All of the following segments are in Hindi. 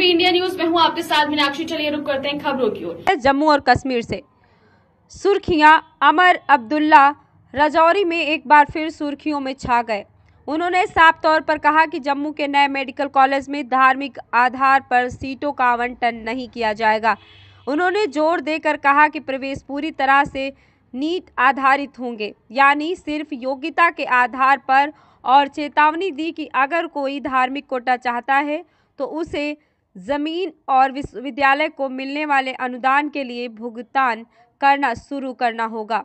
एबीपी इंडिया न्यूज में हूँ आपके साथ मीनाक्षी। चलिए रुक करते हैं खबरों की ओर। जम्मू और कश्मीर से सुर्खियां। अमर अब्दुल्ला राजौरी में एक बार फिर सुर्खियों में छा गए। उन्होंने साफ तौर पर कहा कि जम्मू के नए मेडिकल कॉलेज में धार्मिक आधार पर सीटों का आवंटन नहीं किया जाएगा। उन्होंने जोर देकर कहा कि प्रवेश पूरी तरह से नीट आधारित होंगे, यानी सिर्फ योग्यता के आधार पर, और चेतावनी दी कि अगर कोई धार्मिक कोटा चाहता है तो उसे जमीन और विश्वविद्यालय को मिलने वाले अनुदान के लिए भुगतान करना शुरू करना होगा।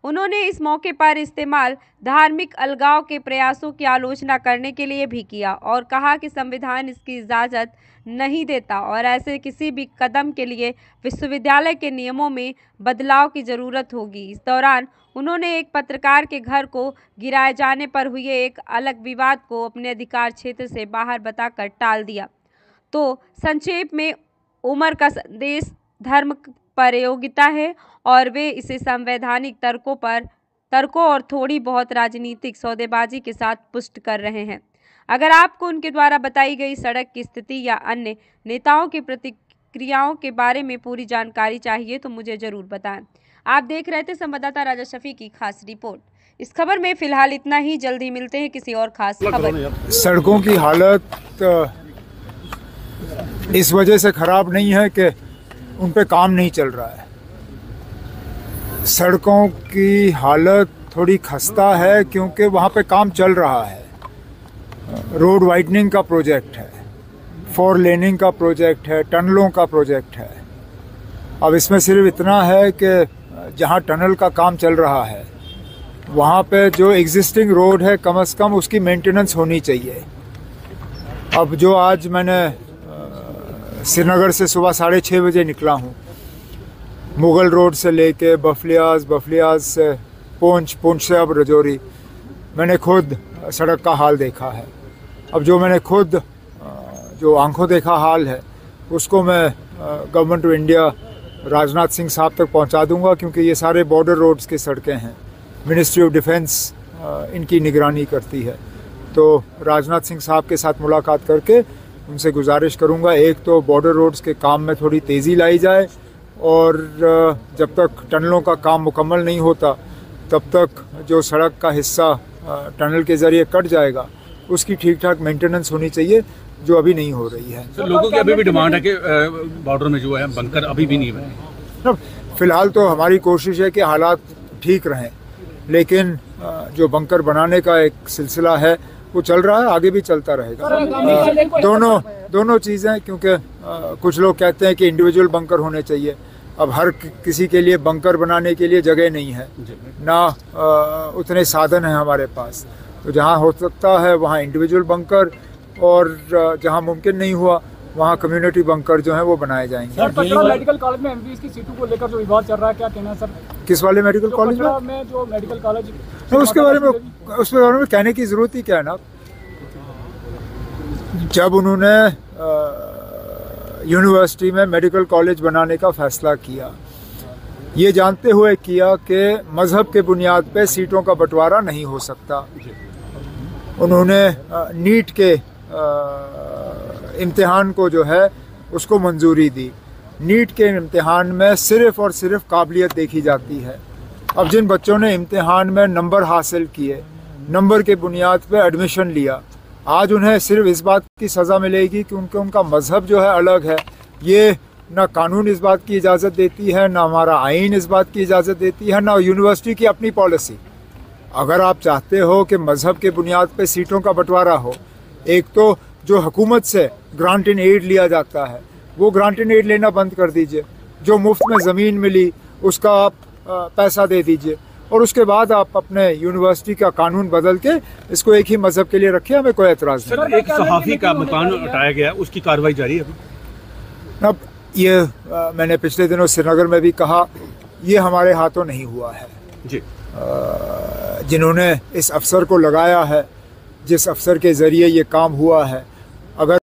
उन्होंने इस मौके पर इस्तेमाल धार्मिक अलगाव के प्रयासों की आलोचना करने के लिए भी किया और कहा कि संविधान इसकी इजाज़त नहीं देता और ऐसे किसी भी कदम के लिए विश्वविद्यालय के नियमों में बदलाव की ज़रूरत होगी। इस दौरान उन्होंने एक पत्रकार के घर को गिराए जाने पर हुए एक अलग विवाद को अपने अधिकार क्षेत्र से बाहर बताकर टाल दिया। तो संक्षेप में, उमर का संदेश धर्म पर योग्यता है और वे इसे संवैधानिक तर्कों और थोड़ी बहुत राजनीतिक सौदेबाजी के साथ पुष्ट कर रहे हैं। अगर आपको उनके द्वारा बताई गई सड़क की स्थिति या अन्य नेताओं की प्रतिक्रियाओं के बारे में पूरी जानकारी चाहिए तो मुझे ज़रूर बताएं। आप देख रहे थे संवाददाता राजा शफी की खास रिपोर्ट। इस खबर में फिलहाल इतना ही। जल्दी मिलते हैं किसी और खास खबर। सड़कों की हालत इस वजह से खराब नहीं है कि उन पे काम नहीं चल रहा है। सड़कों की हालत थोड़ी खस्ता है क्योंकि वहाँ पे काम चल रहा है। रोड वाइडनिंग का प्रोजेक्ट है, 4 लेनिंग का प्रोजेक्ट है, टनलों का प्रोजेक्ट है। अब इसमें सिर्फ इतना है कि जहाँ टनल का काम चल रहा है वहाँ पे जो एग्जिस्टिंग रोड है कम से कम उसकी मेंटेनेंस होनी चाहिए। अब जो आज मैंने श्रीनगर से सुबह 6:30 बजे निकला हूँ, मुगल रोड से लेके बफलियाज से पूंछ से अब राजौरी, मैंने खुद सड़क का हाल देखा है। अब जो मैंने खुद जो आंखों देखा हाल है उसको मैं government of India Rajnath Singh साहब तक पहुंचा दूंगा, क्योंकि ये सारे बॉर्डर रोड्स की सड़कें हैं। मिनिस्ट्री ऑफ डिफेंस इनकी निगरानी करती है। तो राजनाथ सिंह साहब के साथ मुलाकात करके उनसे गुजारिश करूंगा, एक तो बॉर्डर रोड्स के काम में थोड़ी तेज़ी लाई जाए और जब तक टनलों का काम मुकम्मल नहीं होता तब तक जो सड़क का हिस्सा टनल के ज़रिए कट जाएगा उसकी ठीक ठाक मेंटेनेंस होनी चाहिए, जो अभी नहीं हो रही है। तो लोगों की अभी भी डिमांड है कि बॉर्डर में जो है बंकर अभी भी नहीं बने। फिलहाल तो हमारी कोशिश है कि हालात ठीक रहें, लेकिन जो बंकर बनाने का एक सिलसिला है वो चल रहा है, आगे भी चलता रहेगा। दोनों चीज़ें, क्योंकि कुछ लोग कहते हैं कि इंडिविजुअल बंकर होने चाहिए। अब हर किसी के लिए बंकर बनाने के लिए जगह नहीं है, ना उतने साधन हैं हमारे पास। तो जहाँ हो सकता है वहाँ इंडिविजुअल बंकर, और जहाँ मुमकिन नहीं हुआ वहाँ कम्युनिटी बंकर जो है वो बनाए जाएंगे। सर, मेडिकल कॉलेज में एमबीबीएस की सीटों को लेकर जो विवाद चल रहा है, क्या कहना है सर? किस वाले मेडिकल कॉलेज में? जो मेडिकल कॉलेज, उसके बारे में कहने की जरूरत ही क्या है ना। जब उन्होंने यूनिवर्सिटी में मेडिकल कॉलेज बनाने का फैसला किया, ये जानते हुए किया कि मजहब के बुनियाद पे सीटों का बंटवारा नहीं हो सकता। उन्होंने नीट के इम्तिहान को जो है उसको मंजूरी दी। नीट के इम्तिहान में सिर्फ और सिर्फ काबिलियत देखी जाती है। अब जिन बच्चों ने इम्तिहान में नंबर हासिल किए, नंबर के बुनियाद पे एडमिशन लिया, आज उन्हें सिर्फ इस बात की सज़ा मिलेगी कि उनका मज़हब जो है अलग है। ये ना कानून इस बात की इजाज़त देती है, ना हमारा आइन इस बात की इजाज़त देती है, ना यूनिवर्सिटी की अपनी पॉलिसी। अगर आप चाहते हो कि मज़हब के बुनियाद पे सीटों का बंटवारा हो, एक तो जो हुकूमत से ग्रांट इन एड लिया जाता है वो ग्रांट इन एड लेना बंद कर दीजिए। जो मुफ्त में ज़मीन मिली उसका आप पैसा दे दीजिए, और उसके बाद आप अपने यूनिवर्सिटी का कानून बदल के इसको एक ही मज़हब के लिए रखिए, हमें कोई एतराज़ नहीं। सर, एक सहाफ़ी का मकान हटाया गया, उसकी कार्रवाई जारी है अभी। अब ये मैंने पिछले दिनों श्रीनगर में भी कहा, ये हमारे हाथों नहीं हुआ है जी। जिन्होंने इस अफसर को लगाया है, जिस अफसर के ज़रिए ये काम हुआ है, अगर